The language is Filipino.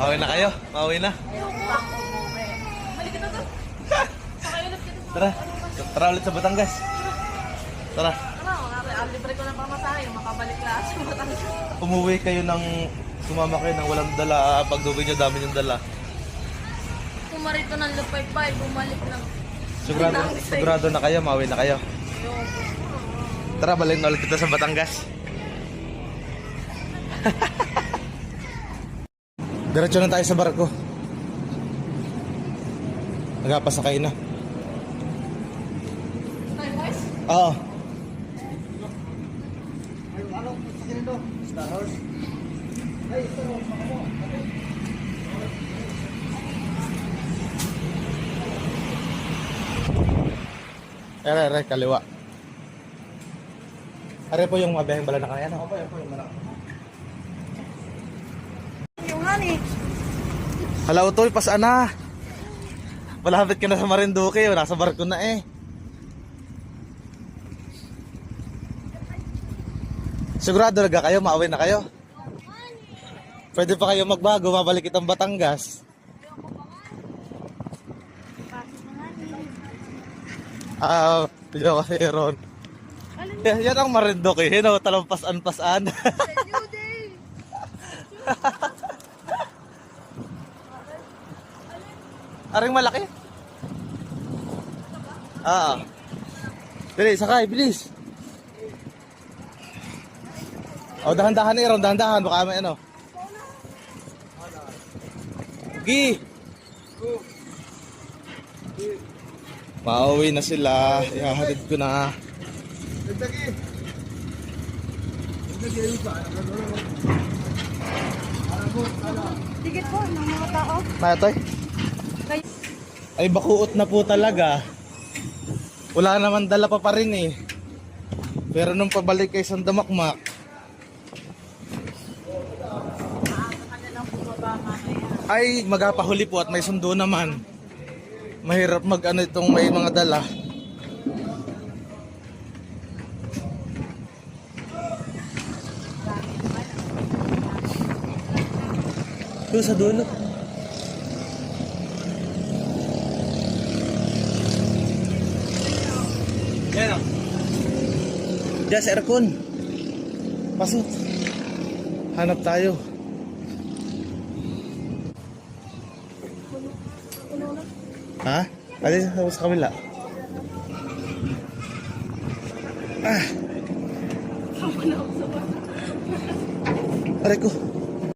Pauwi na kayo? Pauwi na? Tara, tara ulit sa Batangas. Tara. Libre ko ng pamasahe, makabalik lahat sa Batangas. Umuwi kayo sumama kayo ng walang dala. Pag-uwi nyo, dami yung dala. Pumarito ng lupay-pay, bumalik ng... Sigurado na kayo, mauwi na kayo. Tara, balik na ulit kita sa Batangas. Diretso na tayo sa barko. Nagpasakay na. Oo. Star Horse. Ere, kaliwa. Are po yung mabihang bala na kaya, no? Opo, yung bala. Yung honey. Hala, Utoy, pasaan na. Malapit ka na sa Marinduque, nasa barko na eh. Sigurado na kayo, mauwi na kayo. Pwede pa kayo magbago, mabalik itong Batangas. Video kasi Ron. Yan ang Marinduque, talampas-an-pasan. Aring malaki? Dali, sakay, bilis. Dahan-dahan eh, dahan-dahan, baka may ano. Gi! Pauwi na sila, ihahatid ko na. Tigit po ng mga tao. Matoy? Ay, bakuot na po talaga. Wala naman dala pa rin eh. Pero nung pabalik kay Sandamakmak, ay magpapahuli po at may sundo naman. Mahirap mag-ano itong may mga dala. Ito sa dulo. Yan o. Just aircon. Pasok. Hanap tayo. Ha? Pwede sa kabila. Aray ko.